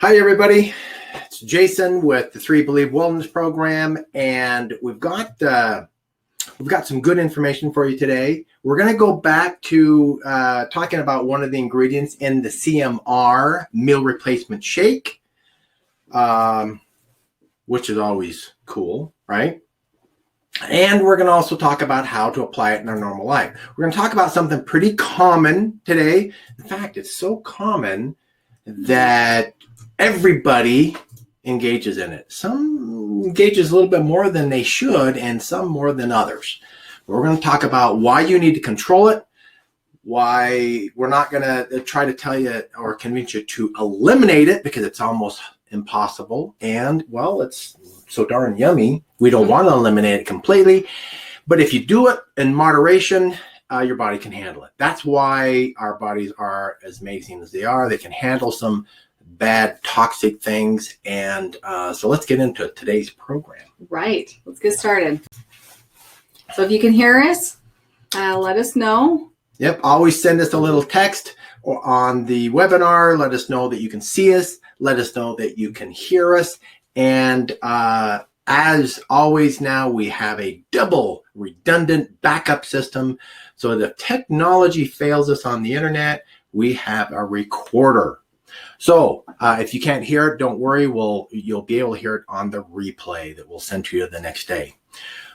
Hi, everybody. It's Jason with the Three Believe Wellness Program, and we've got some good information for you today. We're going to go back to talking about one of the ingredients in the CMR meal replacement shake, which is always cool, right? And we're going to also talk about how to apply it in our normal life. We're going to talk about something pretty common today. In fact, it's so common that everybody engages in it. Some engages a little bit more than they should, and some more than others. We're going to talk about why you need to control it, why we're not going to try to tell you or convince you to eliminate it, because it's almost impossible. And, well, it's so darn yummy, we don't want to eliminate it completely. But if you do it in moderation, your body can handle it. That's why our bodies are as amazing as they are. They can handle some bad, toxic things. And so let's get into today's program. Right. Let's get started. So if you can hear us, let us know. Yep. Always send us a little text or on the webinar. Let us know that you can see us. Let us know that you can hear us. And as always now, we have a double redundant backup system. So that if technology fails us on the internet, we have a recorder. So if you can't hear it, don't worry. You'll be able to hear it on the replay that we'll send to you the next day.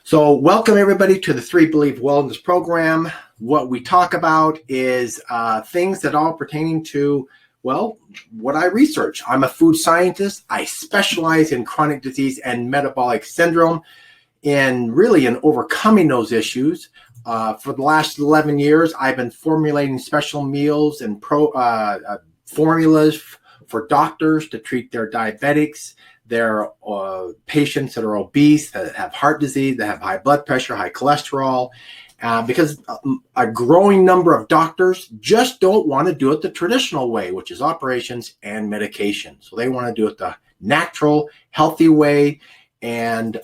So welcome everybody to the Three Believe Wellness Program. What we talk about is things that all pertaining to, well, what I research. I'm a food scientist. I specialize in chronic disease and metabolic syndrome, and really in overcoming those issues. For the last 11 years, I've been formulating special meals and formulas for doctors to treat their diabetics, their patients that are obese, that have heart disease, that have high blood pressure, high cholesterol, because a growing number of doctors just don't want to do it the traditional way, which is operations and medication. So they want to do it the natural, healthy way, and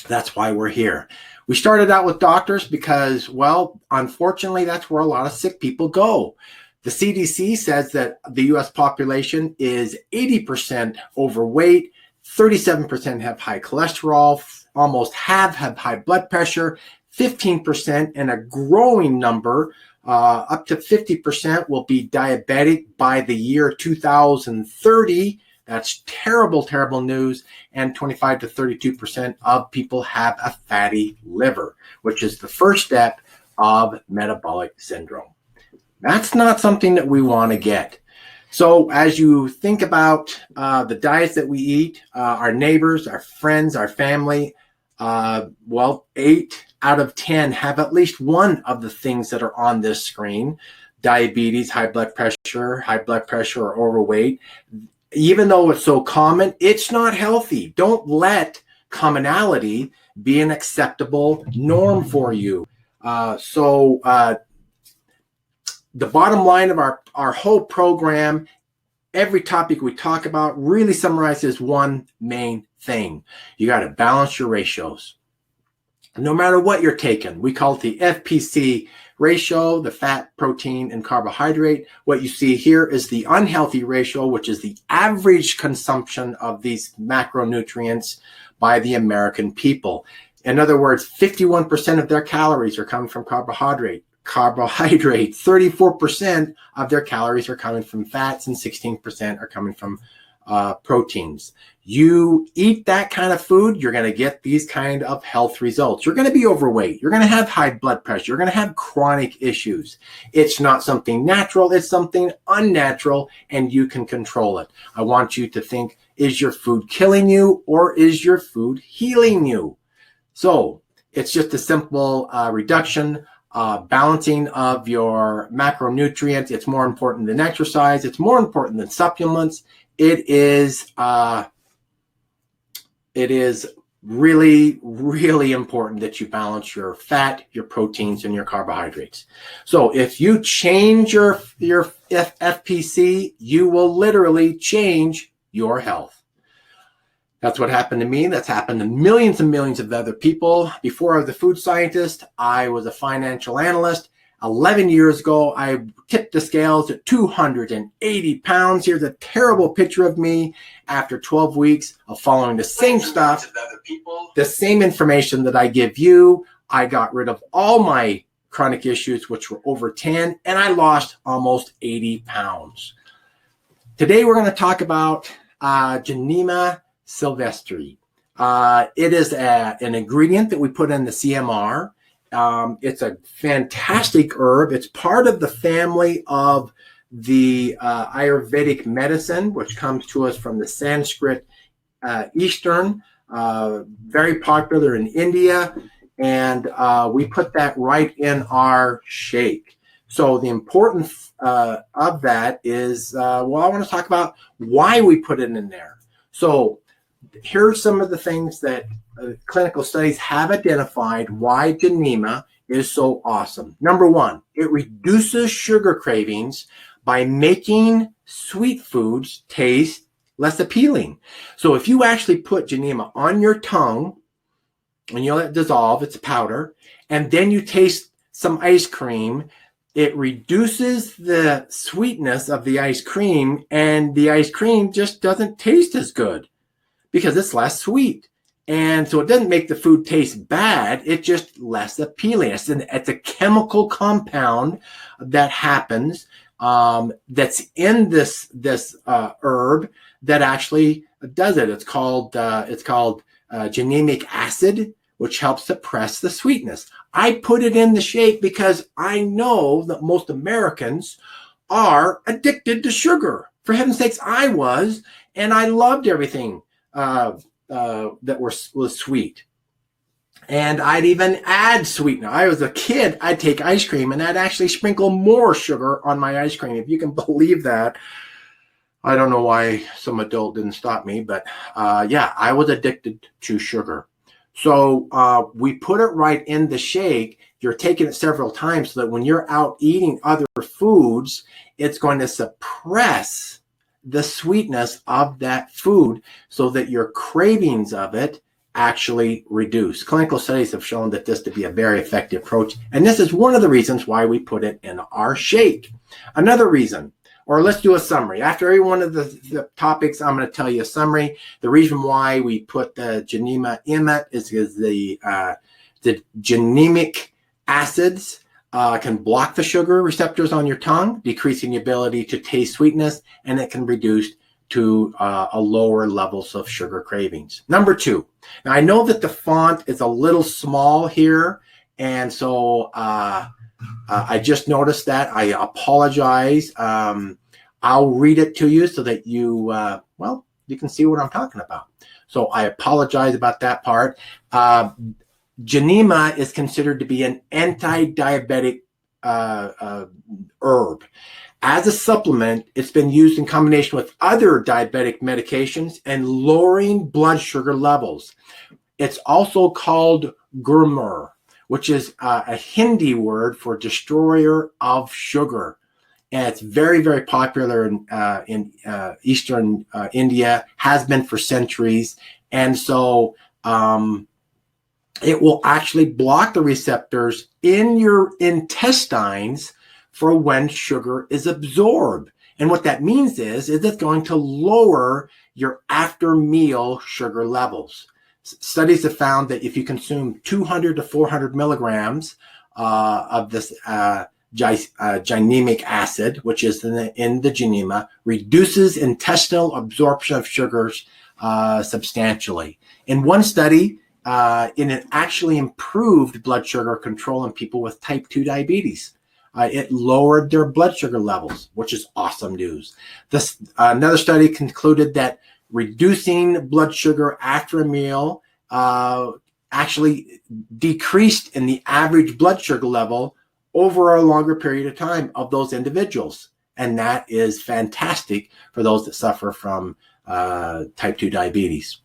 that's why we're here. We started out with doctors because, well, unfortunately, that's where a lot of sick people go. The CDC says that the U.S. population is 80% overweight, 37% have high cholesterol, almost half have high blood pressure, 15%, and a growing number, up to 50%, will be diabetic by the year 2030. That's terrible, terrible news. And 25 to 32% of people have a fatty liver, which is the first step of metabolic syndrome. That's not something that we want to get. So as you think about the diets that we eat, our neighbors, our friends, our family, 8 out of 10 have at least one of the things that are on this screen: diabetes, high blood pressure, or overweight. Even though it's so common, it's not healthy. Don't let commonality be an acceptable norm for you. The bottom line of our whole program, every topic we talk about really summarizes one main thing. You got to balance your ratios. No matter what you're taking, we call it the FPC ratio, the fat, protein, and carbohydrate. What you see here is the unhealthy ratio, which is the average consumption of these macronutrients by the American people. In other words, 51% of their calories are coming from carbohydrate. 34% of their calories are coming from fats, and 16% are coming from proteins. You eat that kind of food, you're going to get these kind of health results. You're going to be overweight. You're going to have high blood pressure. You're going to have chronic issues. It's not something natural. It's something unnatural, and you can control it. I want you to think, is your food killing you, or is your food healing you? So it's just a simple reduction, balancing of your macronutrients. It's more important than exercise. It's more important than supplements. It is really, really important that you balance your fat, your proteins, and your carbohydrates. So if you change your FPC, you will literally change your health. That's what happened to me. That's happened to millions and millions of other people. Before I was a food scientist, I was a financial analyst. 11 years ago, I tipped the scales at 280 pounds. Here's a terrible picture of me after 12 weeks of following the same stuff, the same information that I give you. I got rid of all my chronic issues, which were over 10, and I lost almost 80 pounds. Today, we're going to talk about Gymnema sylvestre. It is an ingredient that we put in the CMR. It's a fantastic herb. It's part of the family of the Ayurvedic medicine, which comes to us from the Sanskrit Eastern, very popular in India. And we put that right in our shake. So the importance of that is, I want to talk about why we put it in there. So here's some of the things that clinical studies have identified why Gymnema is so awesome. Number one, it reduces sugar cravings by making sweet foods taste less appealing. So if you actually put Gymnema on your tongue and you let it dissolve, it's a powder, and then you taste some ice cream, it reduces the sweetness of the ice cream, and the ice cream just doesn't taste as good because it's less sweet. And so it doesn't make the food taste bad, it's just less appealing. It's a chemical compound that happens that's in this herb that actually does it. It's called gymnemic acid, which helps suppress the sweetness. I put it in the shake because I know that most Americans are addicted to sugar. For heaven's sakes, I was, and I loved everything that was sweet. And I'd even add sweetener. I was a kid, I'd take ice cream and I'd actually sprinkle more sugar on my ice cream. If you can believe that. I don't know why some adult didn't stop me, but yeah, I was addicted to sugar. So we put it right in the shake. You're taking it several times so that when you're out eating other foods, it's going to suppress the sweetness of that food so that your cravings of it actually reduce. Clinical studies have shown that this to be a very effective approach. And this is one of the reasons why we put it in our shake. Another reason, or let's do a summary. After every one of the topics, I'm going to tell you a summary. The reason why we put the Gymnema in it is because the gymnemic acids can block the sugar receptors on your tongue, decreasing the ability to taste sweetness, and it can reduce to a lower levels of sugar cravings. Number two, now I know that the font is a little small here, and so I just noticed that. I apologize. I'll read it to you so that you, you can see what I'm talking about. So I apologize about that part. Gymnema is considered to be an anti-diabetic herb. As a supplement, it's been used in combination with other diabetic medications and lowering blood sugar levels. It's also called gurmur, which is a Hindi word for destroyer of sugar. And it's very, very popular in Eastern India, has been for centuries. And so it will actually block the receptors in your intestines for when sugar is absorbed. And what that means is it's going to lower your after meal sugar levels. Studies have found that if you consume 200 to 400 milligrams of this gymnemic acid, which is in the Gymnema, reduces intestinal absorption of sugars substantially. In one study, it actually improved blood sugar control in people with type 2 diabetes. It lowered their blood sugar levels, which is awesome news. Another study concluded that reducing blood sugar after a meal actually decreased in the average blood sugar level over a longer period of time of those individuals. And that is fantastic for those that suffer from type 2 diabetes.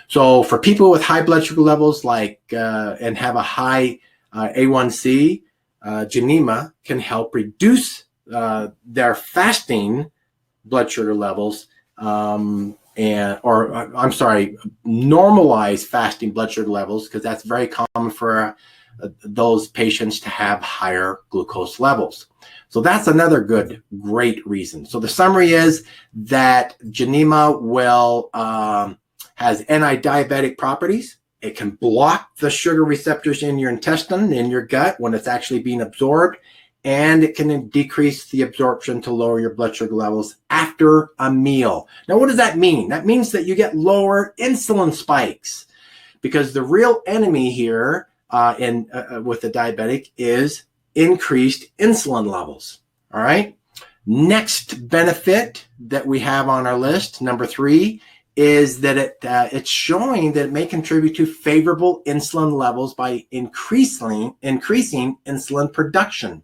So for people with high blood sugar levels and have a high A1C, Gymnema can help reduce their fasting blood sugar levels normalize fasting blood sugar levels, because that's very common for those patients to have higher glucose levels. So that's another great reason. So the summary is that Gymnema has anti-diabetic properties. It can block the sugar receptors in your intestine, in your gut, when it's actually being absorbed, and it can decrease the absorption to lower your blood sugar levels after a meal. Now, what does that mean? That means that you get lower insulin spikes, because the real enemy here with the diabetic is increased insulin levels. All right. Next benefit that we have on our list, number 3, is that it's showing that it may contribute to favorable insulin levels by increasing insulin production.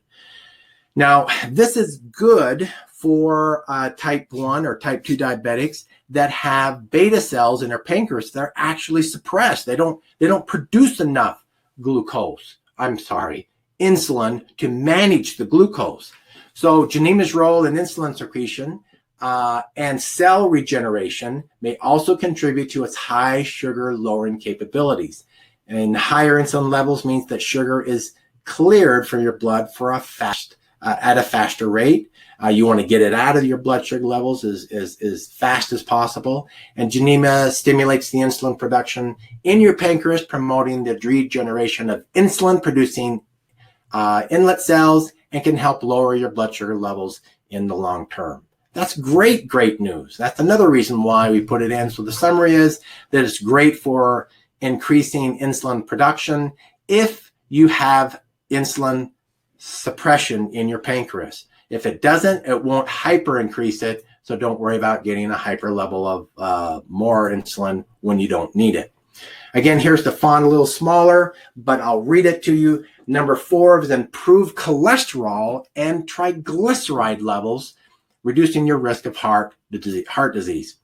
Now, this is good for type 1 or type 2 diabetics that have beta cells in their pancreas that are actually suppressed. They don't produce enough insulin to manage the glucose. So Gymnema's role in insulin secretion and cell regeneration may also contribute to its high sugar lowering capabilities. And higher insulin levels means that sugar is cleared from your blood for at a faster rate. You want to get it out of your blood sugar levels as fast as possible. And Gymnema stimulates the insulin production in your pancreas, promoting the regeneration of insulin-producing inlet cells, and can help lower your blood sugar levels in the long term. That's great news. That's another reason why we put it in. So the summary is that it's great for increasing insulin production if you have insulin suppression in your pancreas. If it doesn't, it won't hyper increase it. So don't worry about getting a hyper level of more insulin when you don't need it. Again, here's the font a little smaller, but I'll read it to you. Number 4 is improved cholesterol and triglyceride levels, reducing your risk of heart disease.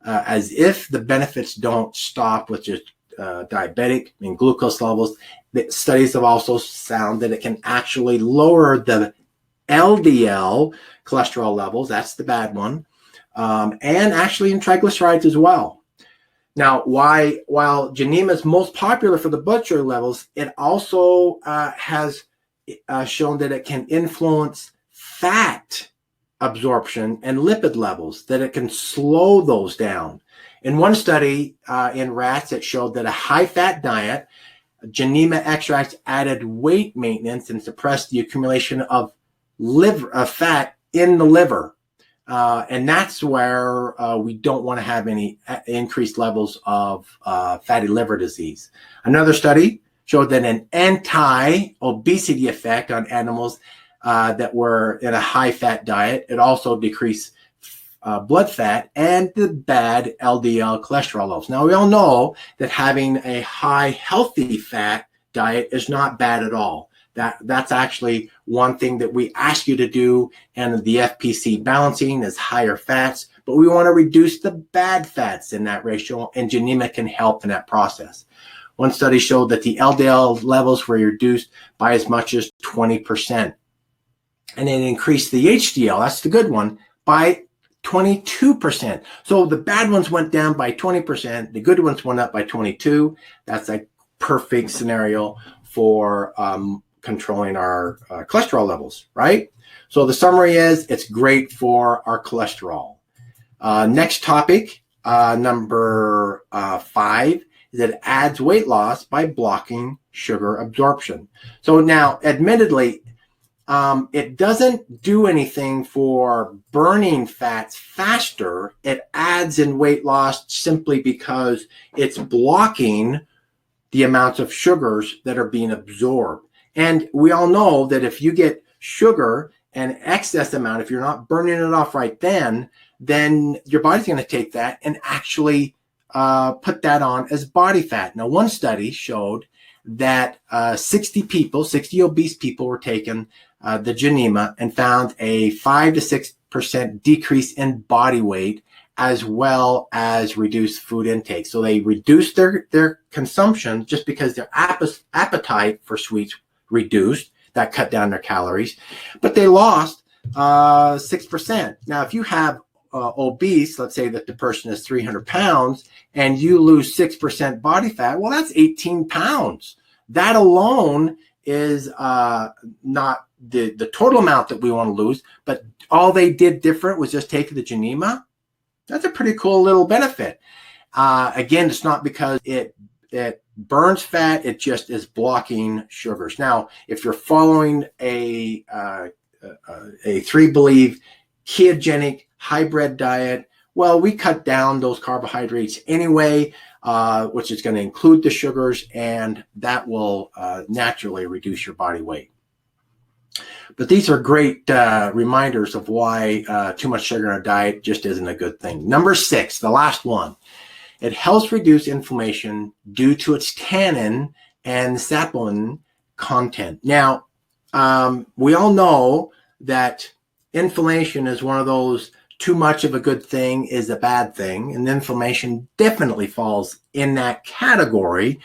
As if the benefits don't stop with just diabetic and glucose levels, the studies have also found that it can actually lower the LDL cholesterol levels, that's the bad one, and actually in triglycerides as well. Now, while Gymnema is most popular for the blood sugar levels, it also has shown that it can influence fat absorption and lipid levels, that it can slow those down. In one study in rats, it showed that a high-fat diet, Gymnema extracts added weight maintenance and suppressed the accumulation of fat in the liver. And that's where we don't want to have any increased levels of fatty liver disease. Another study showed that an anti-obesity effect on animals that were in a high-fat diet. It also decreased blood fat and the bad LDL cholesterol levels. Now, we all know that having a high healthy fat diet is not bad at all. That's actually one thing that we ask you to do, and the FPC balancing is higher fats, but we want to reduce the bad fats in that ratio, and Gymnema can help in that process. One study showed that the LDL levels were reduced by as much as 20%. And it increased the HDL, that's the good one, by 22%. So the bad ones went down by 20%, the good ones went up by 22%. That's a perfect scenario for controlling our cholesterol levels, right? So the summary is it's great for our cholesterol. Next topic, number 5, is that it adds weight loss by blocking sugar absorption. So now, admittedly, it doesn't do anything for burning fats faster. It adds in weight loss simply because it's blocking the amounts of sugars that are being absorbed. And we all know that if you get sugar and excess amount, if you're not burning it off right then your body's going to take that and actually put that on as body fat. Now, one study showed that 60 obese people were taken the Gymnema and found a 5 to 6% decrease in body weight, as well as reduced food intake. So they reduced their consumption just because their appetite for sweets reduced. That cut down their calories, but they lost 6%. Now, if you have obese, let's say that the person is 300 pounds and you lose 6% body fat, well, that's 18 pounds that alone is not the total amount that we want to lose, but all they did different was just take the Gymnema. That's a pretty cool little benefit. Again, it's not because it burns fat, it just is blocking sugars. Now, if you're following a 3Believe ketogenic hybrid diet, well, we cut down those carbohydrates anyway, which is going to include the sugars, and that will naturally reduce your body weight. But these are great reminders of why too much sugar in a diet just isn't a good thing. Number 6, the last one. It helps reduce inflammation due to its tannin and saponin content. Now, we all know that inflammation is one of those, too much of a good thing is a bad thing, and inflammation definitely falls in that category.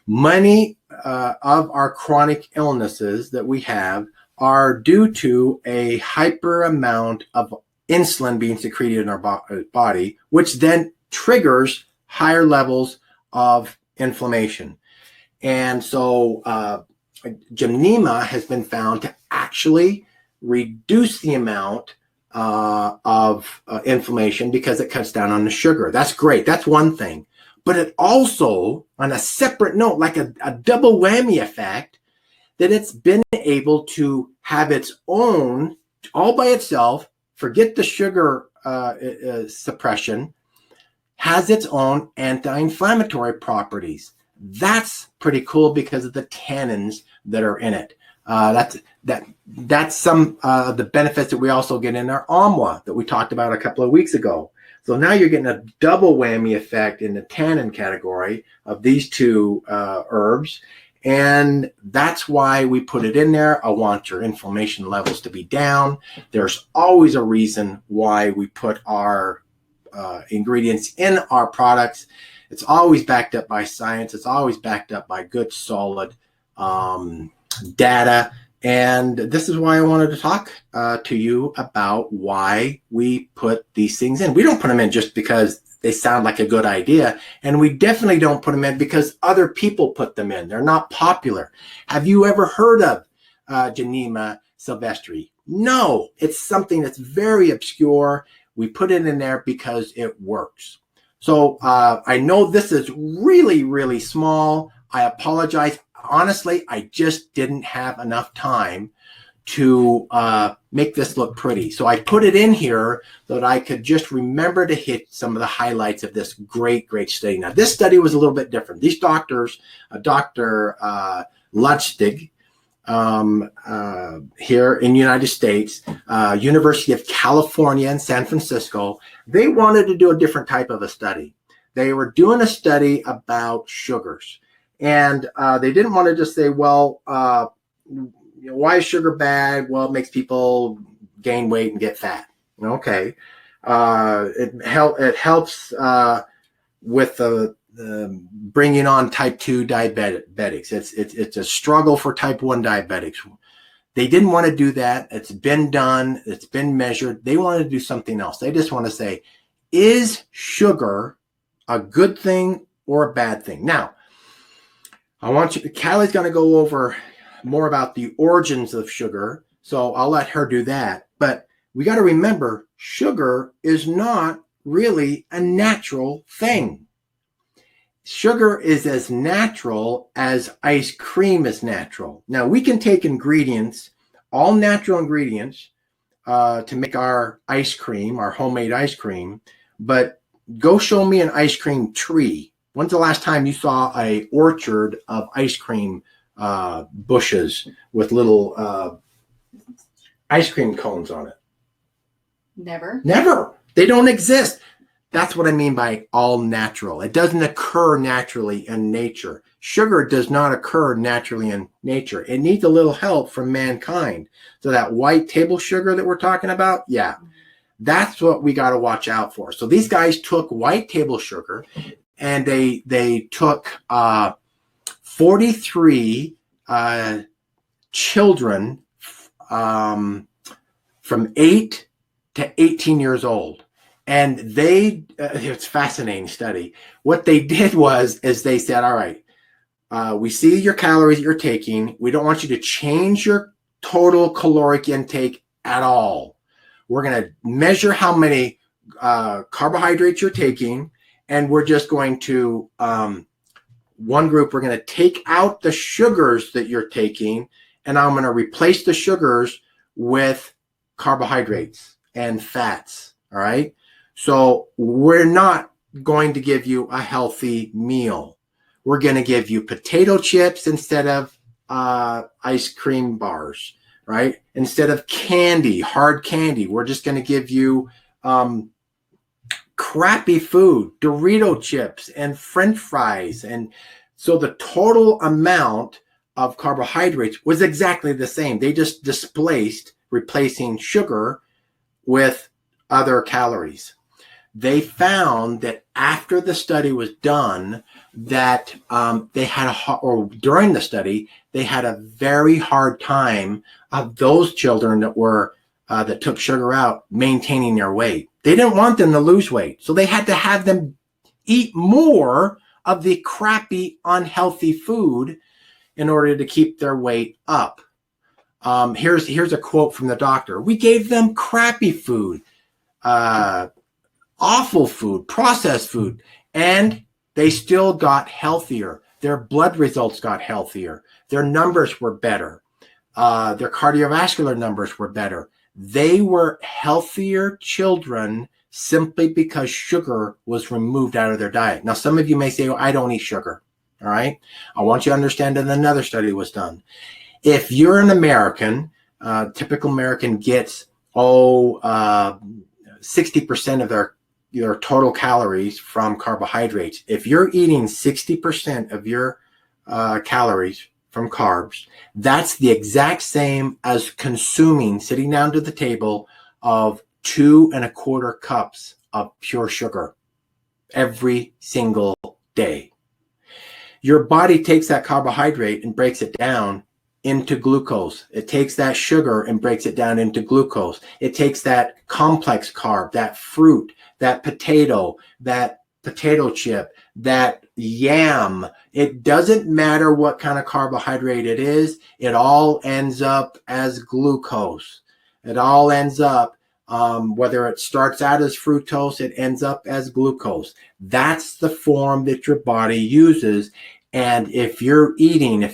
Many of our chronic illnesses that we have are due to a hyper amount of insulin being secreted in our body, which then triggers higher levels of inflammation. And so Gymnema has been found to actually reduce the amount of inflammation because it cuts down on the sugar. That's great. That's one thing. But it also, on a separate note, like a double whammy effect, that it's been able to have its own, all by itself, forget the sugar suppression, has its own anti-inflammatory properties. That's pretty cool because of the tannins that are in it. That's some of the benefits that we also get in our Amwa that we talked about a couple of weeks ago. So now you're getting a double whammy effect in the tannin category of these two herbs. And that's why we put it in there. I want your inflammation levels to be down. There's always a reason why we put our ingredients in our products. It's always backed up by science. It's always backed up by good, solid data. And this is why I wanted to talk to you about why we put these things in. We don't put them in just because they sound like a good idea. And we definitely don't put them in because other people put them in. They're not popular. Have you ever heard of Gymnema sylvestri? No, it's something that's very obscure. We put it in there because it works. So I know this is really, really small. I apologize. Honestly, I just didn't have enough time to make this look pretty. So I put it in here so that I could just remember to hit some of the highlights of this great, great study. Now, this study was a little bit different. These doctors, Dr. Lustig, here in the United States, University of California in San Francisco, they wanted to do a different type of a study. They were doing a study about sugars. And they didn't want to just say, well, why is sugar bad? Well, it makes people gain weight and get fat. Okay. It helps with the bringing on type 2 diabetics. It's a struggle for type 1 diabetics. They didn't want to do that. It's been done. It's been measured. They wanted to do something else. They just want to say, is sugar a good thing or a bad thing? Now, Callie's going to go over more about the origins of sugar, so I'll let her do that. But we got to remember, sugar is not really a natural thing. Sugar is as natural as ice cream is natural. Now, we can take ingredients, all natural ingredients, to make our ice cream, our homemade ice cream, but go show me an ice cream tree. When's the last time you saw an orchard of ice cream bushes with little ice cream cones on it? Never. Never. They don't exist. That's what I mean by all natural. It doesn't occur naturally in nature. Sugar does not occur naturally in nature. It needs a little help from mankind. So that white table sugar that we're talking about, yeah, that's what we got to watch out for. So these guys took white table sugar, and they took 43 children from 8 to 18 years old. And it's a fascinating study. What they did is they said, all right, we see your calories that you're taking. We don't want you to change your total caloric intake at all. We're going to measure how many carbohydrates you're taking, and we're just going to, one group, we're going to take out the sugars that you're taking, and I'm going to replace the sugars with carbohydrates and fats. All right. So we're not going to give you a healthy meal. We're going to give you potato chips instead of ice cream bars, right? Instead of candy, hard candy, we're just going to give you crappy food, Dorito chips and French fries. And so the total amount of carbohydrates was exactly the same. They just displaced, replacing sugar with other calories. They found that after the study was done, that they had during the study, they had a very hard time of those children that were that took sugar out maintaining their weight. They didn't want them to lose weight, so they had to have them eat more of the crappy, unhealthy food in order to keep their weight up. Here's a quote from the doctor. We gave them crappy food, awful food, processed food, and they still got healthier. Their blood results got healthier. Their numbers were better. Their cardiovascular numbers were better. They were healthier children simply because sugar was removed out of their diet. Now, some of you may say, oh, I don't eat sugar. All right. I want you to understand that another study was done. If you're an American, typical American gets 60% of their total calories from carbohydrates. If you're eating 60% of your calories from carbs, that's the exact same as consuming, sitting down to the table, of 2.25 cups of pure sugar every single day. Your body takes that carbohydrate and breaks it down into glucose. It takes that sugar and breaks it down into glucose. It takes that complex carb, that fruit, that potato chip, that yam. It doesn't matter what kind of carbohydrate it is. It all ends up as glucose. It all ends up, whether it starts out as fructose, it ends up as glucose. That's the form that your body uses. And if you're eating a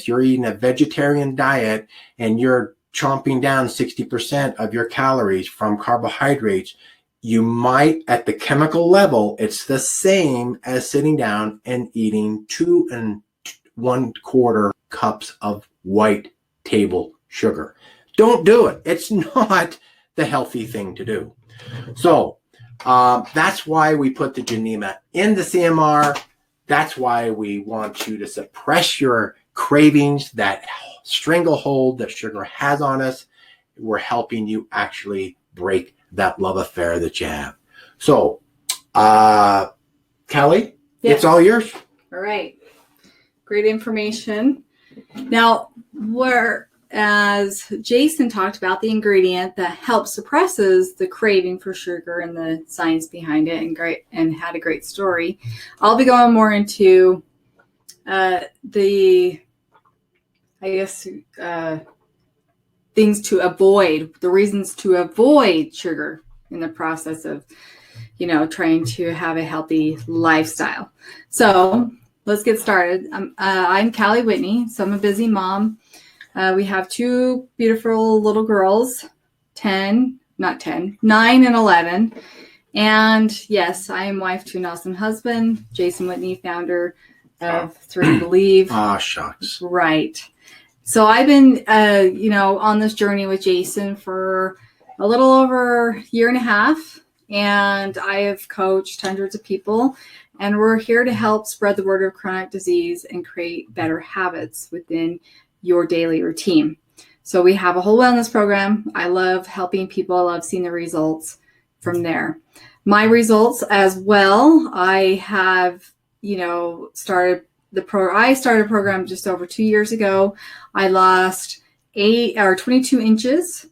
vegetarian diet and you're chomping down 60% of your calories from carbohydrates, you might, at the chemical level, it's the same as sitting down and eating 2.25 cups of white table sugar. Don't do it. It's not the healthy thing to do. So that's why we put the Gymnema in the CMR. That's why we want you to suppress your cravings, that stranglehold that sugar has on us. We're helping you actually break that love affair that you have. So, Kelly, Yes. It's all yours. All right. Great information. Now, whereas Jason talked about the ingredient that helps suppresses the craving for sugar and the science behind it, and had a great story, I'll be going more into things to avoid, the reasons to avoid sugar in the process of, trying to have a healthy lifestyle. So let's get started. I'm Callie Whitney, so I'm a busy mom. We have two beautiful little girls, 9 and 11. And yes, I am wife to an awesome husband, Jason Whitney, founder of Three Believe. Shucks. Right. So I've been, on this journey with Jason for a little over a year and a half, and I have coached hundreds of people, and we're here to help spread the word of chronic disease and create better habits within your daily routine. So we have a whole wellness program. I love helping people. I love seeing the results from there. My results as well. I have, started a program just over 2 years ago. I lost 22 inches,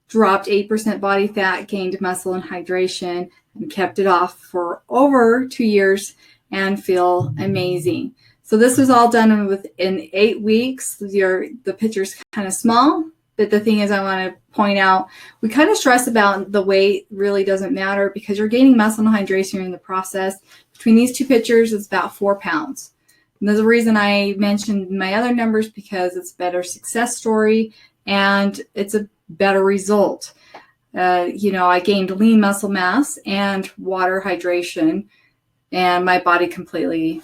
dropped 8% body fat, gained muscle and hydration, and kept it off for over 2 years and feel amazing. So this was all done within 8 weeks. The picture's kind of small, but the thing is, I want to point out, we kind of stress about the weight really doesn't matter because you're gaining muscle and hydration in the process. Between these two pictures, it's about 4 pounds. And there's a reason I mentioned my other numbers because it's a better success story and it's a better result. I gained lean muscle mass and water hydration, and my body completely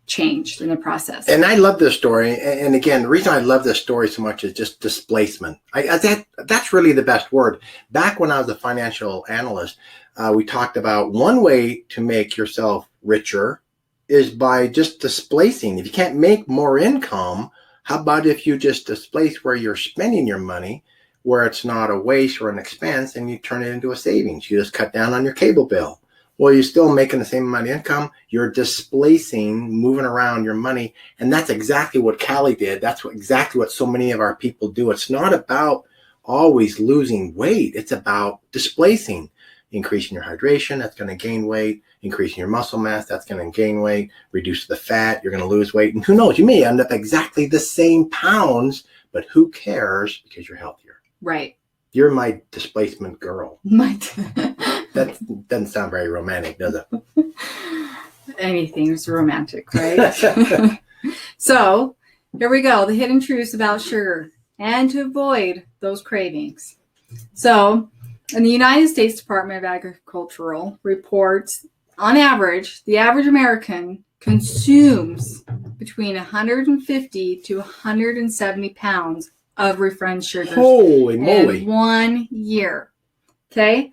changed in the process. And I love this story. And again, the reason I love this story so much is just displacement. That's really the best word. Back when I was a financial analyst, we talked about one way to make yourself richer is by just displacing. If you can't make more income, how about if you just displace where you're spending your money, where it's not a waste or an expense, and you turn it into a savings? You just cut down on your cable bill. Well, you're still making the same amount of income. You're displacing, moving around your money. And that's exactly what Callie did. That's exactly what so many of our people do. It's not about always losing weight. It's about displacing, increasing your hydration. That's going to gain weight. Increasing your muscle mass. That's going to gain weight. Reduce the fat. You're going to lose weight. And who knows, you may end up exactly the same pounds, but who cares because you're healthier. Right. You're my displacement girl. That doesn't sound very romantic, does it? Anything's romantic, right? So here we go. The hidden truths about sugar and to avoid those cravings. So in the United States Department of Agricultural reports, on average, the average American consumes between 150 to 170 pounds of refined sugars. Holy moly. In 1 year. Okay?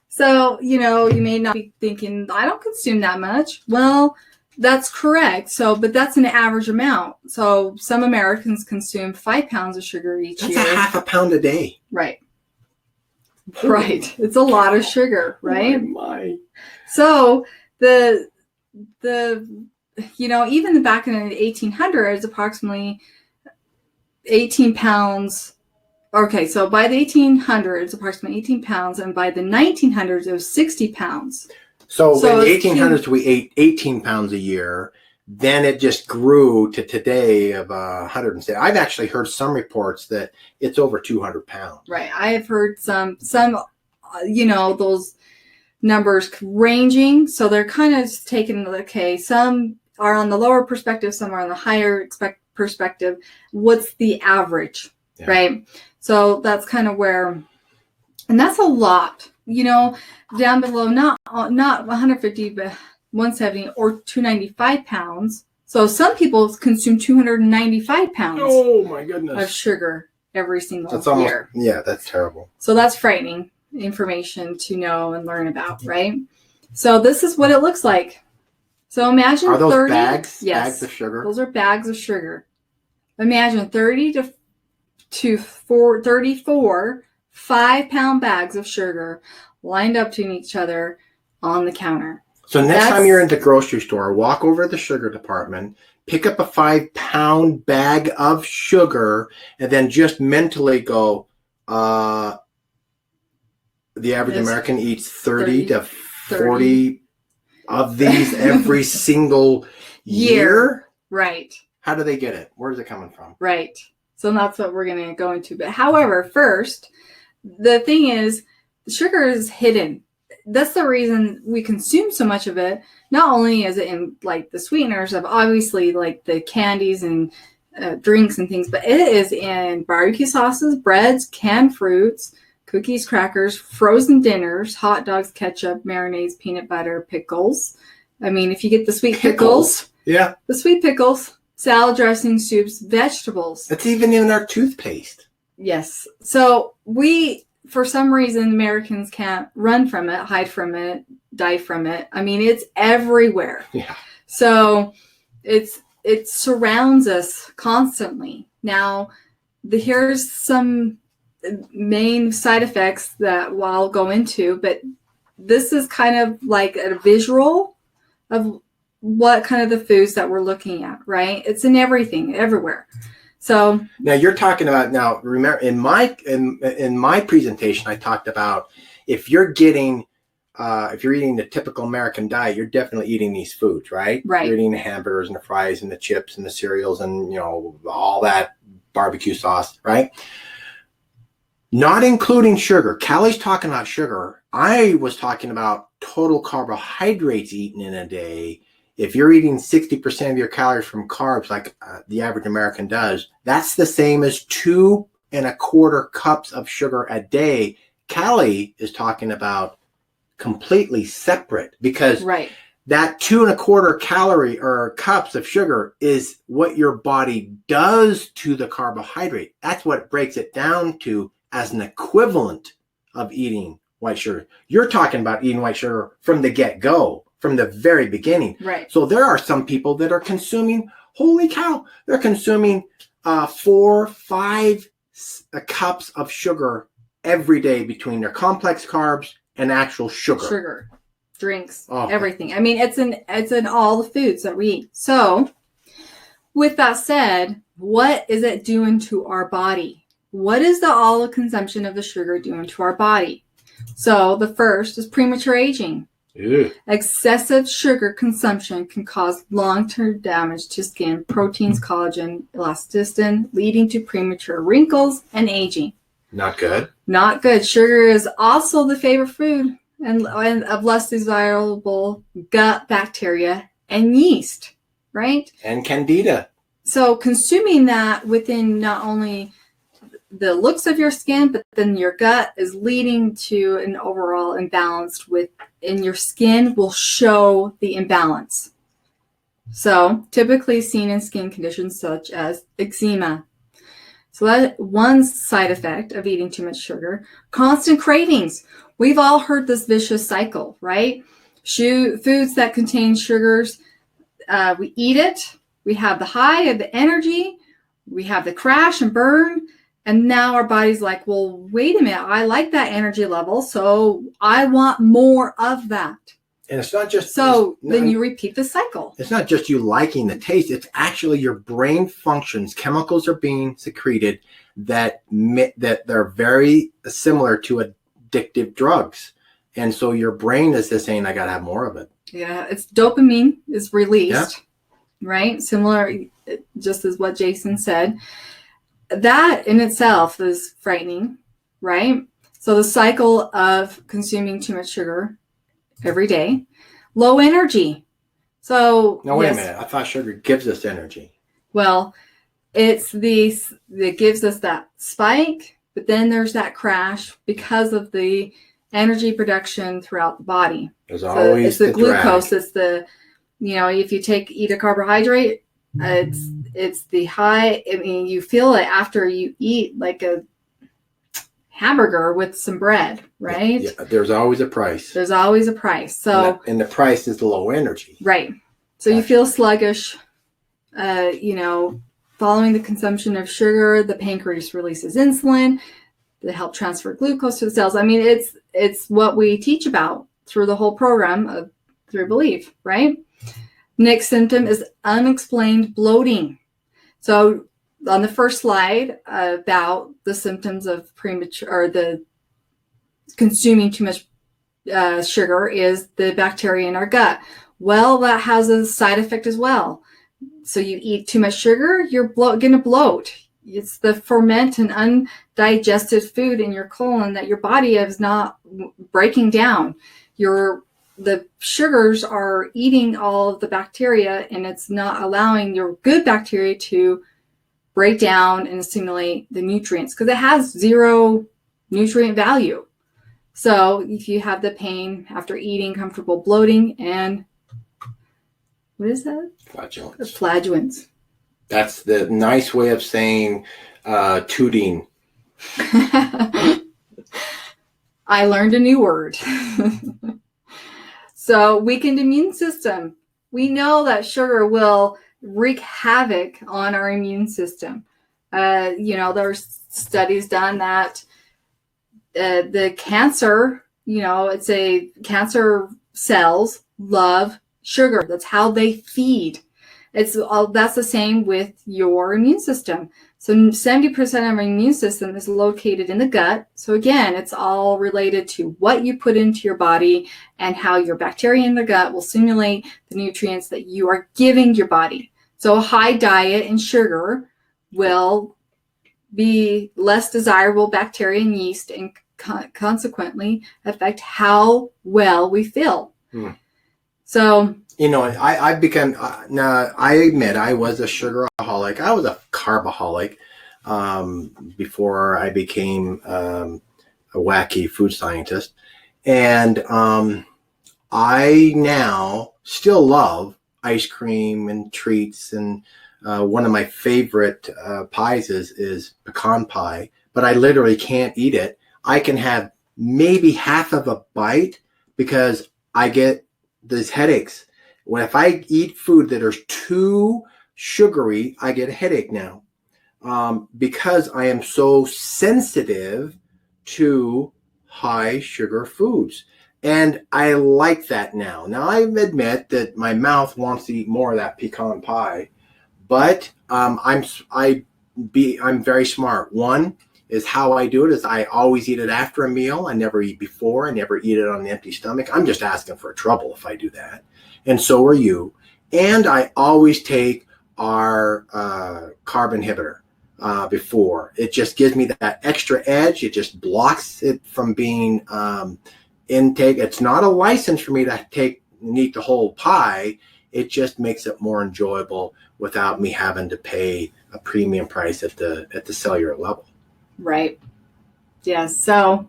So, you may not be thinking, I don't consume that much. Well, that's correct. But that's an average amount. So some Americans consume 5 pounds of sugar each year. That's a half a pound a day. Right. Right. It's a lot of sugar, right? My. So the even back in the 1800s, approximately 18 pounds. Okay, so by the 1800s, approximately 18 pounds, and by the 1900s, it was 60 pounds. So in the 1800s, we ate 18 pounds a year. Then it just grew to today of 160. I've actually heard some reports that it's over 200 pounds. Right. I have heard some those numbers ranging. So they're kind of taking, okay, some are on the lower perspective, some are on the higher perspective. What's the average? Yeah. Right. So that's kind of where, and that's a lot, down below, not 150, but 170 or 295 pounds. So some people consume 295 pounds. Oh my goodness. Of sugar every single year. Yeah, that's terrible. So that's frightening information to know and learn about, right? So this is what it looks like. So imagine are those 30 bags? Yes, bags of sugar. Those are bags of sugar. Imagine 30 to 34 5-pound bags of sugar lined up to each other on the counter. So next time you're in the grocery store, walk over to the sugar department, pick up a 5-pound bag of sugar, and then just mentally go, the average American eats 30 to 40 of these every single year? Right. How do they get it? Where's it coming from? Right. So that's what we're going to go into. But however, first, the thing is, sugar is hidden. That's the reason we consume so much of it. Not only is it in like the sweeteners of obviously like the candies and drinks and things, but it is in barbecue sauces, breads, canned fruits, cookies, crackers, frozen dinners, hot dogs, ketchup, marinades, peanut butter, pickles. I mean, if you get the sweet pickles. Yeah. The sweet pickles, salad dressing, soups, vegetables. It's even in our toothpaste. Yes. So for some reason, Americans can't run from it, hide from it, die from it. I mean, it's everywhere. Yeah. So it surrounds us constantly. Now, here's some main side effects that I'll go into, but this is kind of like a visual of what kind of the foods that we're looking at, right? It's in everything, everywhere. So now you're talking about, now remember in my presentation, I talked about if you're getting if you're eating the typical American diet, you're definitely eating these foods, right? Right. You're eating the hamburgers and the fries and the chips and the cereals and, you know, all that barbecue sauce, right? Not including sugar. Callie's talking about sugar. I was talking about total carbohydrates eaten in a day. If you're eating 60% of your calories from carbs, like the average American does, that's the same as 2.25 cups of sugar a day. Callie is talking about completely separate, because Right. that 2.25 calorie or cups of sugar is what your body does to the carbohydrate. That's what breaks it down to as an equivalent of eating white sugar. You're talking about eating white sugar from the get-go, from the very beginning. Right. So there are some people that are consuming, holy cow, they're consuming 4-5 cups of sugar every day between their complex carbs and actual Sugar, drinks, Oh. everything. I mean, it's in all the foods that we eat. So with that said, what is it doing to our body? What is the all consumption of the sugar doing to our body? So the first is premature aging. Ew. Excessive sugar consumption can cause long-term damage to skin, proteins, collagen, elastin, leading to premature wrinkles and aging. Not good. Not good. Sugar is also the favorite food and of less desirable gut bacteria and yeast, right? And candida. So consuming that within not only the looks of your skin, but then your gut is leading to an overall imbalance in your skin will show the imbalance. So typically seen in skin conditions such as eczema. So that one side effect of eating too much sugar, constant cravings. We've all heard this vicious cycle, right? Foods that contain sugars, we eat it, we have the high of the energy, we have the crash and burn, and now our body's like, well, wait a minute, I like that energy level, so I want more of that. And it's not just Then you repeat the cycle. It's not just you liking the taste. It's actually your brain functions. Chemicals are being secreted that they're very similar to addictive drugs. And so your brain is just saying, I got to have more of it. Yeah, it's dopamine is released, right? Similar, just as what Jason said. That in itself is frightening, right? So the cycle of consuming too much sugar every day, low energy. So Now, wait a minute. I thought sugar gives us energy. Well, it's that gives us that spike, but then there's that crash because of the energy production throughout the body. There's always it's the glucose. Drag. It's the, if you eat a carbohydrate, it's the high. I mean, you feel it after you eat like a hamburger with some bread, right? Yeah, there's always a price. There's always a price. So and the price is the low energy. Right. So you feel sluggish. Following the consumption of sugar, the pancreas releases insulin to help transfer glucose to the cells. I mean, it's what we teach about through the whole program of Through Belief, right? Next symptom is unexplained bloating. So on the first slide about the symptoms of premature or the consuming too much sugar is the bacteria in our gut. Well, that has a side effect as well. So you eat too much sugar, you're going to bloat. It's the ferment and undigested food in your colon that your body is not breaking down. The sugars are eating all of the bacteria, and it's not allowing your good bacteria to break down and assimilate the nutrients because it has zero nutrient value. So if you have the pain after eating, comfortable bloating, and what is that? Flatulence. Flatulence. That's the nice way of saying tooting. I learned a new word. So weakened immune system. We know that sugar will wreak havoc on our immune system. There's studies done that the cancer, it's a cancer cells love sugar. That's how they feed. That's the same with your immune system. So 70% of our immune system is located in the gut. So again, it's all related to what you put into your body and how your bacteria in the gut will simulate the nutrients that you are giving your body. So a high diet in sugar will be less desirable bacteria and yeast, and consequently affect how well we feel. So, I've become, now I admit I was a sugaraholic. I was a carbaholic before I became a wacky food scientist. And I now still love ice cream and treats. And one of my favorite pies is pecan pie, but I literally can't eat it. I can have maybe half of a bite because I get these headaches. If I eat food that is too sugary, I get a headache now because I am so sensitive to high sugar foods. And I like that now. Now, I admit that my mouth wants to eat more of that pecan pie, but I'm very smart. One is how I do it is I always eat it after a meal. I never eat before. I never eat it on an empty stomach. I'm just asking for trouble if I do that. And so are you. And I always take our carb inhibitor before. It just gives me that extra edge. It just blocks it from being intake. It's not a license for me to eat the whole pie. It just makes it more enjoyable without me having to pay a premium price at the cellular level. Right. Yeah. So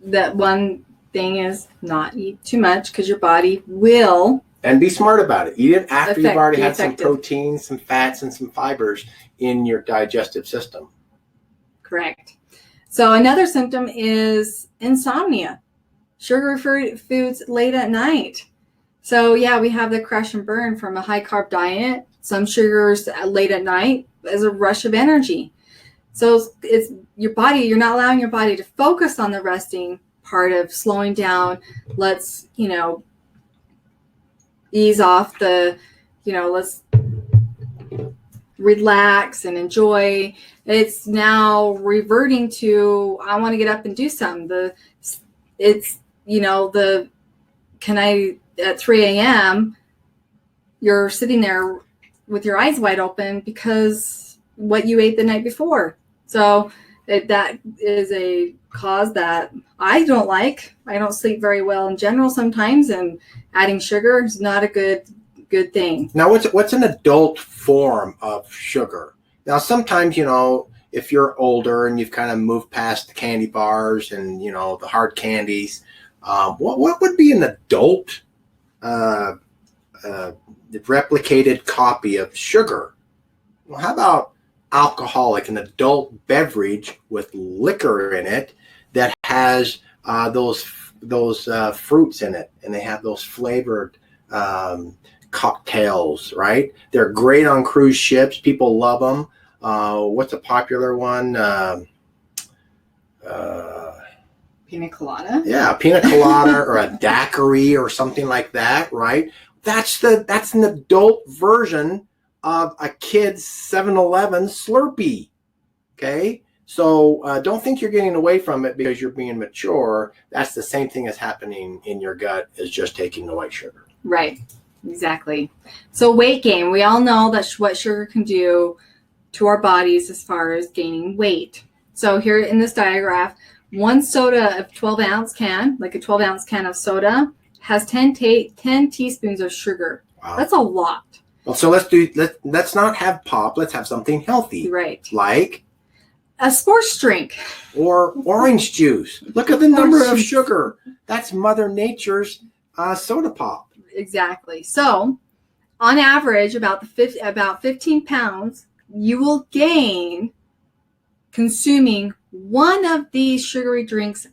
that one thing is not eat too much because your body will. And be smart about it. Eat it after you've already had some proteins, some fats, and some fibers in your digestive system. Correct. So another symptom is insomnia. Sugar-free foods late at night. So yeah, we have the crash and burn from a high carb diet. Some sugars late at night as a rush of energy. So it's your body, you're not allowing your body to focus on the resting part of slowing down. Let's, ease off let's relax and enjoy. It's now reverting to, I want to get up and do something. At 3 a.m., you're sitting there with your eyes wide open because what you ate the night before. So that is a cause that I don't like. I don't sleep very well in general sometimes, and adding sugar is not a good thing. Now, what's an adult form of sugar? Now, sometimes, if you're older and you've kind of moved past the candy bars and, the hard candies, what would be an adult replicated copy of sugar? Well, how about alcoholic, an adult beverage with liquor in it that has those fruits in it, and they have those flavored cocktails, right? They're great on cruise ships. People love them. What's a popular one? Pina colada. Yeah, pina colada or a daiquiri or something like that, right? That's an adult version of a kid's 7-Eleven Slurpee. Okay, so don't think you're getting away from it because you're being mature. That's the same thing as happening in your gut as just taking the white sugar. Right, exactly. So weight gain, we all know that's what sugar can do to our bodies as far as gaining weight. So here in this diagram, one soda of 12-ounce can, like a 12-ounce can of soda, has 10 teaspoons of sugar. Wow. That's a lot. Well, so let's not have pop. Let's have something healthy. Right. Like a sports drink. Or orange juice. Look at the number of sugar. That's Mother Nature's soda pop. Exactly. So on average, about 15 pounds, you will gain consuming one of these sugary drinks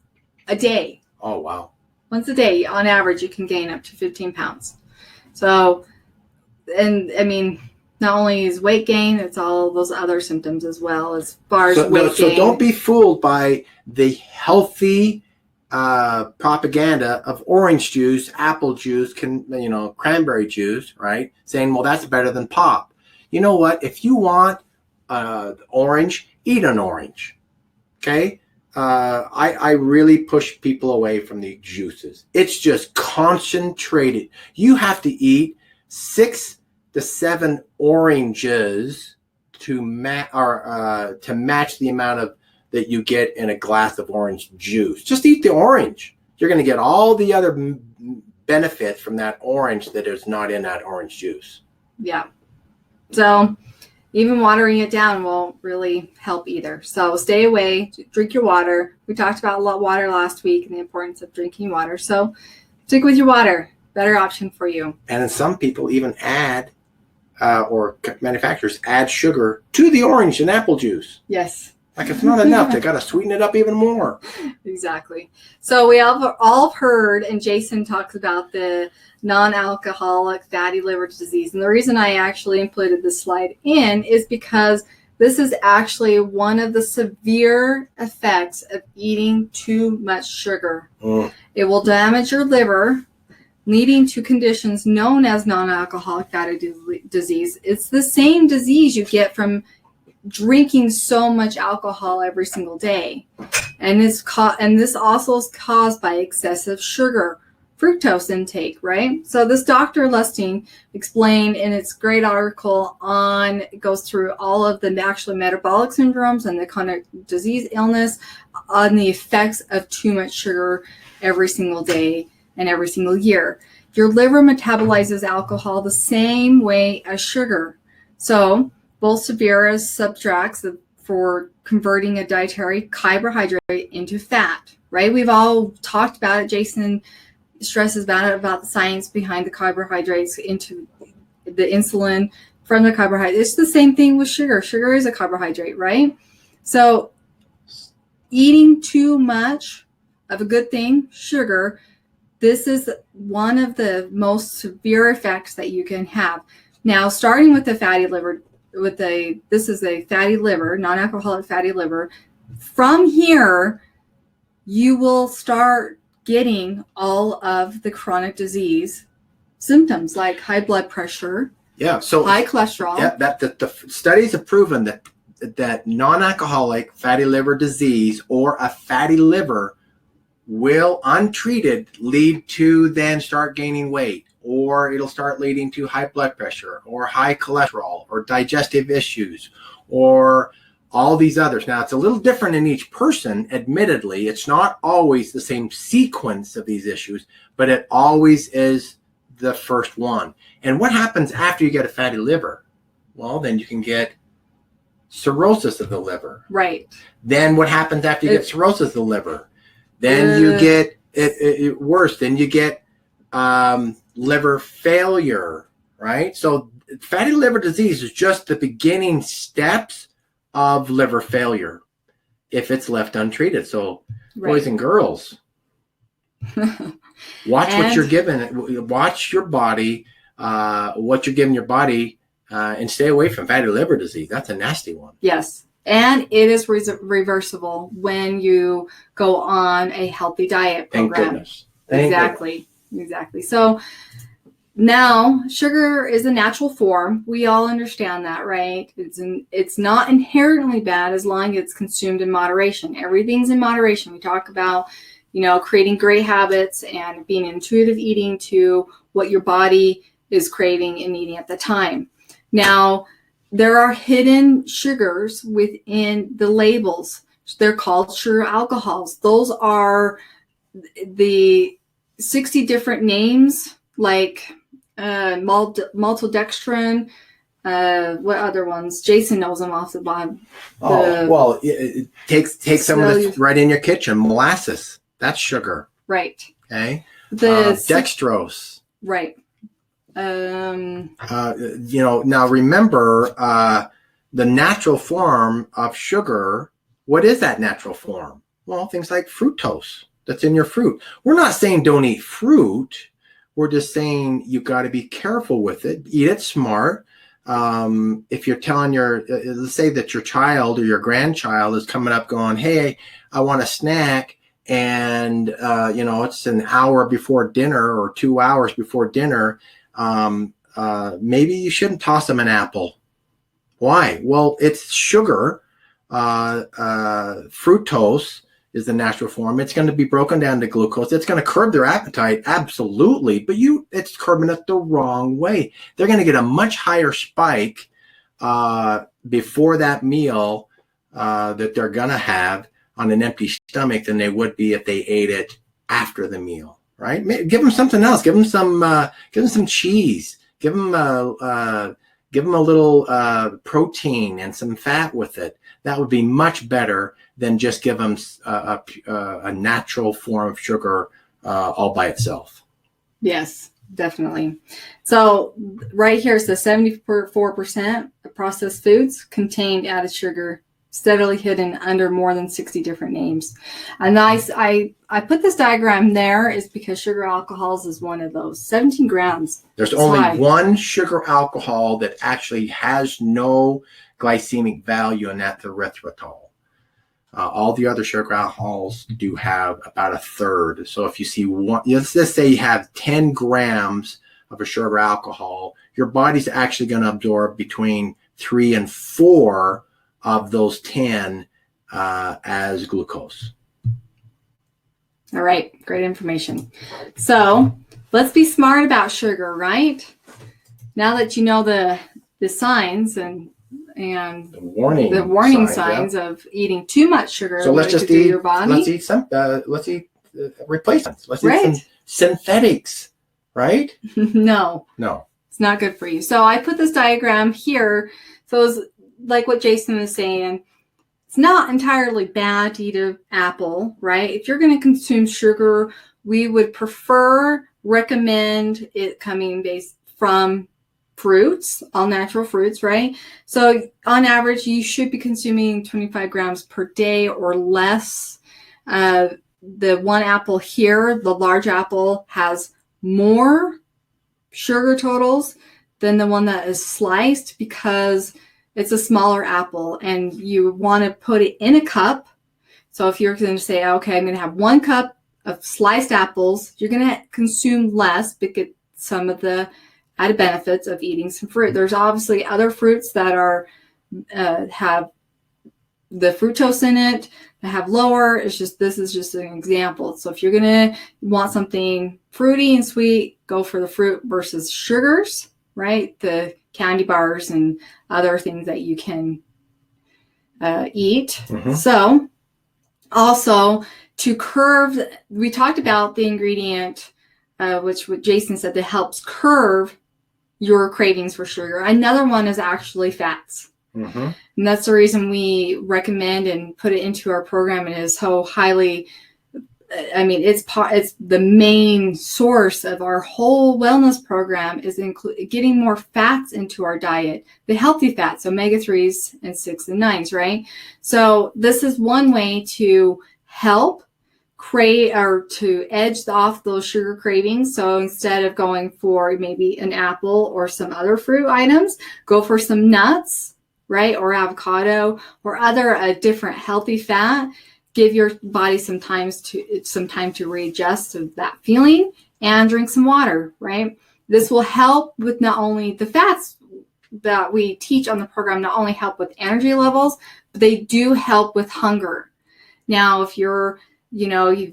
a day. Oh, wow. Once a day, on average, you can gain up to 15 pounds. So, and I mean, not only is weight gain, it's all those other symptoms as well as far as weight gain. So don't be fooled by the healthy propaganda of orange juice, apple juice, cranberry juice, right? Saying, well, that's better than pop. You know what? If you want orange, eat an orange. Okay. I really push people away from the juices. It's just concentrated. You have to eat 6 to 7 oranges to match the amount of that you get in a glass of orange juice. Just eat the orange. You're going to get all the other benefits from that orange that is not in that orange juice. Yeah. So even watering it down won't really help either. So stay away, drink your water. We talked about water last week and the importance of drinking water. So stick with your water. Better option for you. And then some people even add, or manufacturers add sugar to the orange and apple juice. Yes. Like it's not enough. They got to sweeten it up even more. Exactly. So we all heard, and Jason talks about the non-alcoholic fatty liver disease. And the reason I actually included this slide in is because this is actually one of the severe effects of eating too much sugar. It will damage your liver, leading to conditions known as non-alcoholic fatty disease. It's the same disease you get from drinking so much alcohol every single day, and this also is caused by excessive sugar, fructose intake, right? So this Dr. Lustig explained in its great article it goes through all of the actual metabolic syndromes and the chronic disease illness on the effects of too much sugar every single day and every single year. Your liver metabolizes alcohol the same way as sugar. So Bolsevieris subtracts for converting a dietary carbohydrate into fat, right? We've all talked about it. Jason stresses about the science behind the carbohydrates into the insulin from the carbohydrate. It's the same thing with sugar. Sugar is a carbohydrate, right? So eating too much of a good thing, sugar, this is one of the most severe effects that you can have. Now, starting with the fatty liver, this is a fatty liver, non-alcoholic fatty liver. From here, you will start getting all of the chronic disease symptoms like high blood pressure, high cholesterol. Yeah, the studies have proven that non-alcoholic fatty liver disease or a fatty liver will, untreated, lead to then start gaining weight, or it'll start leading to high blood pressure or high cholesterol or digestive issues or all these others. Now, it's a little different in each person, admittedly. It's not always the same sequence of these issues, but it always is the first one. And what happens after you get a fatty liver? Well, then you can get cirrhosis of the liver. Right. Then what happens after you get cirrhosis of the liver? Then you get it worse. Then you get liver failure, right? So fatty liver disease is just the beginning steps of liver failure if it's left untreated. So boys and girls, watch what you're giving. Watch your body, what you're giving your body, and stay away from fatty liver disease. That's a nasty one. Yes. And it is reversible when you go on a healthy diet program. Thank goodness. Exactly. So now sugar is a natural form. We all understand that, right? It's not inherently bad as long as it's consumed in moderation. Everything's in moderation. We talk about, creating great habits and being intuitive eating to what your body is craving and eating at the time. Now, there are hidden sugars within the labels. They're called sugar alcohols. Those are the 60 different names, like maltodextrin. What other ones? Jason knows them off the bottom. Take some of this right in your kitchen. Molasses. That's sugar. Right. Okay. Dextrose. Right. Now remember, the natural form of sugar. What is that natural form? Well, things like fructose that's in your fruit. We're not saying don't eat fruit. We're just saying you got to be careful with it. Eat it smart. If you're telling let's say that your child or your grandchild is coming up going, hey, I want a snack, and it's an hour before dinner or 2 hours before dinner, maybe you shouldn't toss them an apple. Why? Well, it's sugar. Fructose is the natural form. It's going to be broken down to glucose. It's going to curb their appetite, absolutely, but it's curbing it the wrong way. They're going to get a much higher spike before that meal that they're going to have on an empty stomach than they would be if they ate it after the meal, right? Give them something else. Give them some cheese. Give them a little protein and some fat with it. That would be much better than just give them a natural form of sugar all by itself. Yes, definitely. So right here it says 74% of processed foods contain added sugar, steadily hidden under more than 60 different names. And I put this diagram there is because sugar alcohols is one of those. 17 grams. There's only one sugar alcohol that actually has no glycemic value, and that's erythritol. All the other sugar alcohols do have about a third. So if you see one, let's just say you have 10 grams of a sugar alcohol, your body's actually going to absorb between 3 and 4 of those 10 as glucose. All right, great information. So let's be smart about sugar, right? Now that you know the signs and the warning signs of eating too much sugar, so let's just eat. Your body. Let's eat replacements. Let's eat some synthetics, right? No, it's not good for you. So I put this diagram here. So it's like what Jason was saying. It's not entirely bad to eat an apple, right? If you're going to consume sugar, we would recommend it coming based from fruits, all natural fruits, right? So on average, you should be consuming 25 grams per day or less. The one apple here, the large apple, has more sugar totals than the one that is sliced because it's a smaller apple and you want to put it in a cup. So if you're going to say, okay, I'm going to have 1 cup of sliced apples, you're going to consume less but get some of the added benefits of eating some fruit. There's obviously other fruits that are have the fructose in it that have lower. This is just an example. So if you're gonna want something fruity and sweet, go for the fruit versus sugars, right? The candy bars and other things that you can eat. Mm-hmm. So also to curve, we talked about the ingredient, which what Jason said, that helps curve your cravings for sugar. Another one is actually fats. Mm-hmm. And that's the reason we recommend and put it into our program. And is so highly, it's the main source of our whole wellness program is getting more fats into our diet, the healthy fats, omega-3s and 6 and 9s, right? So this is one way to help to edge off those sugar cravings. So instead of going for maybe an apple or some other fruit items, go for some nuts, right? Or avocado or other different healthy fat. Give your body some time to readjust to that feeling, and drink some water, right? This will help with not only the fats that we teach on the program, not only help with energy levels, but they do help with hunger. Now, if you've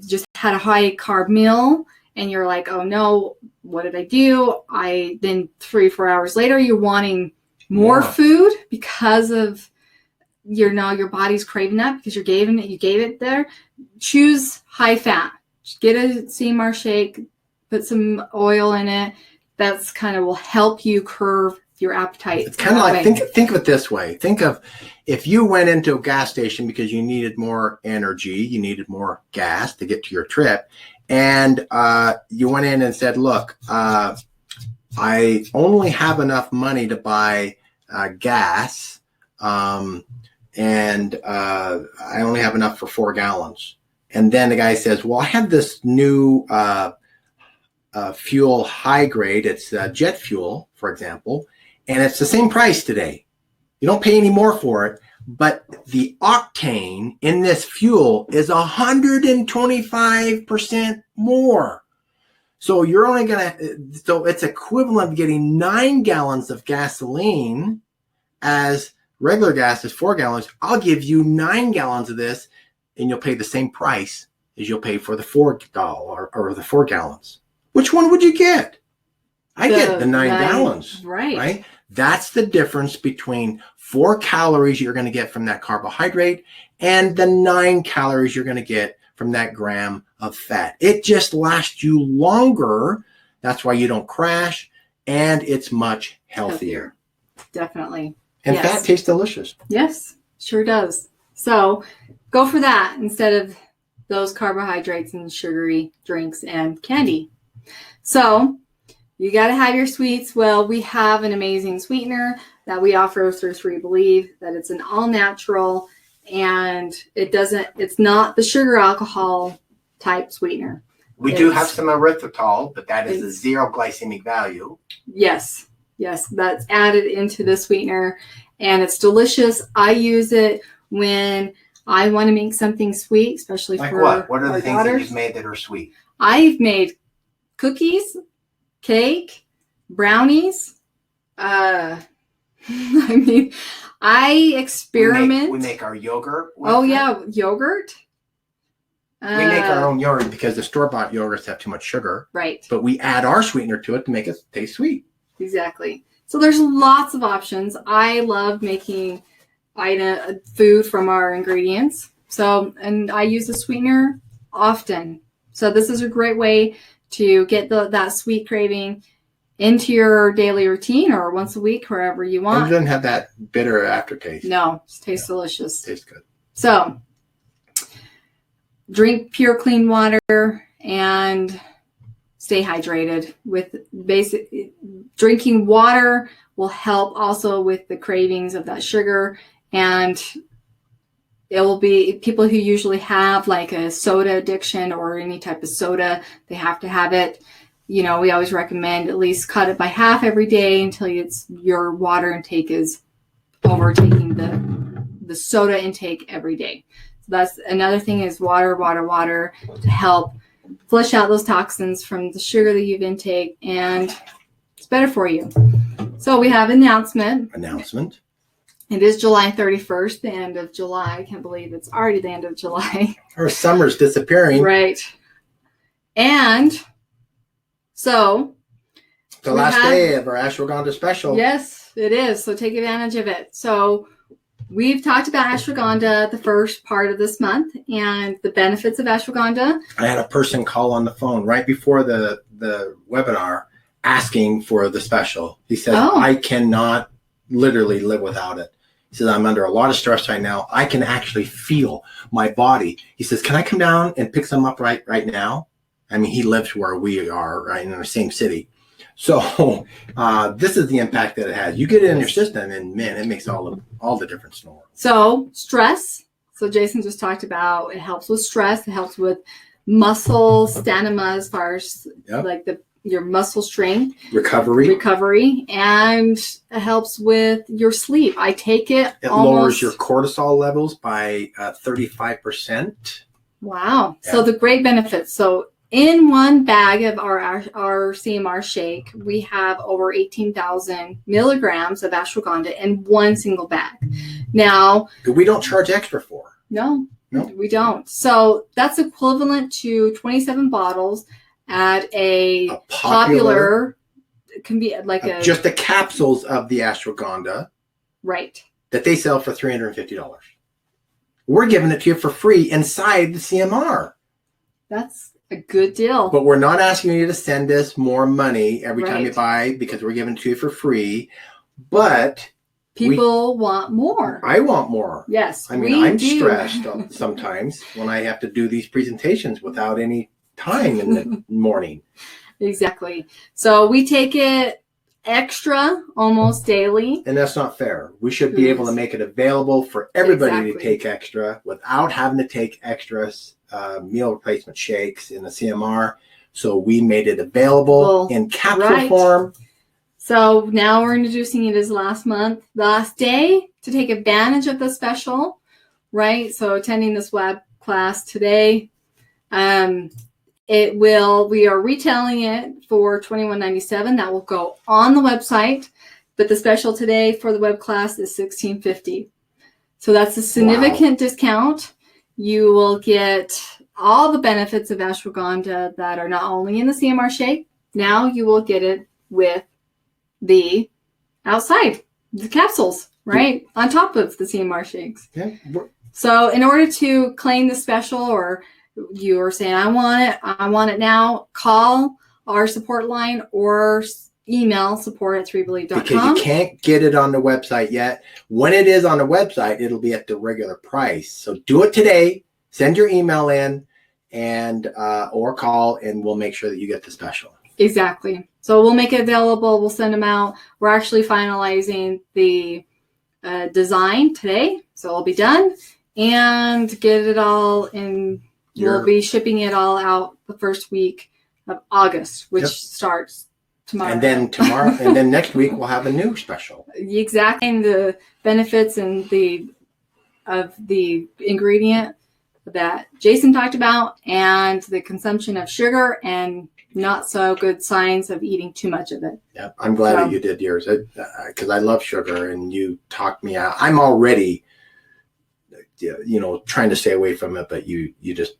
just had a high carb meal and you're like, oh no, what did I do? Then 3-4 hours later, you're wanting more food because of your body's craving that because you gave it there. Choose high fat. Get a sea mar shake, put some oil in it. That's kind of will help you curve your appetite. It's kind of like, think of it this way. Think of if you went into a gas station because you needed more energy, you needed more gas to get to your trip, and you went in and said, look, I only have enough money to buy gas, and I only have enough for 4 gallons. And then the guy says, well, I have this new fuel, high grade. It's jet fuel, for example, and it's the same price today. You don't pay any more for it. but the octane in this fuel is 125% more. So you're only so it's equivalent of getting 9 gallons of gasoline, as regular gas is 4 gallons. I'll give you 9 gallons of this, and you'll pay the same price as you'll pay for the $4 or the 4 gallons. Which one would you get? I get the 9 gallons. Right. That's the difference between 4 calories you're going to get from that carbohydrate and the 9 calories you're going to get from that gram of fat. It just lasts you longer. That's why you don't crash, and it's much healthier. Definitely. And fat tastes delicious. Yes, sure does. So go for that instead of those carbohydrates and sugary drinks and candy. So you got to have your sweets. Well, we have an amazing sweetener that we offer through Three Believe, that it's an all natural, and it's not the sugar alcohol type sweetener. We do have some erythritol, but that is a 0 glycemic value. Yes, that's added into the sweetener, and it's delicious. I use it when I want to make something sweet, especially for what? What are the things daughters that you've made that are sweet? I've made cookies, cake, brownies. I experiment. We make our yogurt. Yogurt. We make our own yogurt because the store-bought yogurts have too much sugar. Right. But we add our sweetener to it to make it taste sweet. Exactly. So there's lots of options. I love making food from our ingredients. And I use the sweetener often. So this is a great way to get that sweet craving into your daily routine, or once a week, wherever you want. And it doesn't have that bitter aftertaste. No, it tastes delicious. Tastes good. So drink pure, clean water and stay hydrated. With drinking water will help also with the cravings of that sugar, and it will be people who usually have like a soda addiction or any type of soda, they have to have it. We always recommend at least cut it by half every day until your water intake is overtaking the soda intake every day. So that's another thing, is water to help flush out those toxins from the sugar that you've intaken, and it's better for you. So we have announcement. It is July 31st, the end of July. I can't believe it's already the end of July. Our summer's disappearing. Right. And so the last day of our ashwagandha special. Yes, it is. So take advantage of it. So we've talked about ashwagandha the first part of this month and the benefits of ashwagandha. I had a person call on the phone right before the webinar asking for the special. He said, I cannot literally live without it. He says, I'm under a lot of stress right now. I can actually feel my body. He says, can I come down and pick some up right now? I mean, he lives where we are, right in the same city. So this is the impact that it has. You get it in your system, and man, it makes all the difference in the world. So stress. So Jason just talked about, it helps with stress. It helps with muscle stamina, as far as like your muscle strength, recovery, and it helps with your sleep. I take it. It lowers your cortisol levels by 35%. Wow! Yeah. So the great benefits. So in one bag of our CMR shake, we have over 18,000 milligrams of ashwagandha in one single bag. Now, we don't charge extra for. No, we don't. So that's equivalent to 27 bottles at a popular can be like just the capsules of the ashwagandha, right? That they sell for $350. We're giving it to you for free inside the CMR. That's a good deal. But we're not asking you to send us more money every time you buy, because we're giving it to you for free. But people want more. I want more. Yes. I mean, I'm stressed sometimes when I have to do these presentations without any time in the morning. Exactly. So we take it extra almost daily. And that's not fair. We should be able to make it available for everybody to take extra without having to take extra meal replacement shakes in the CMR. So we made it available in capsule form. So now we're introducing it as last day to take advantage of the special, right? So attending this web class today, we are retailing it for $21.97. That will go on the website, but the special today for the web class is $16.50. So that's a significant discount. You will get all the benefits of ashwagandha that are not only in the CMR shake. Now you will get it with the outside, the capsules, right? On top of the CMR shakes. Yeah. So in order to claim the special, or you are saying, I want it now, call our support line or email support@3believe.com. Because you can't get it on the website yet. When it is on the website, it'll be at the regular price. So do it today. Send your email in and or call, and we'll make sure that you get the special. Exactly. So we'll make it available. We'll send them out. We're actually finalizing the design today, so it'll be done and get it all in. We'll be shipping it all out the first week of August, which starts tomorrow. And then next week we'll have a new special. Exactly. And the benefits and the ingredient that Jason talked about, and the consumption of sugar and not so good signs of eating too much of it. Yeah, I'm glad that you did yours because I love sugar, and you talked me out. I'm already, trying to stay away from it, but you just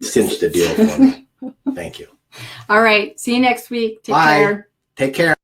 cinched the deal for me. Thank you. All right. See you next week. Take Bye. care. Take care.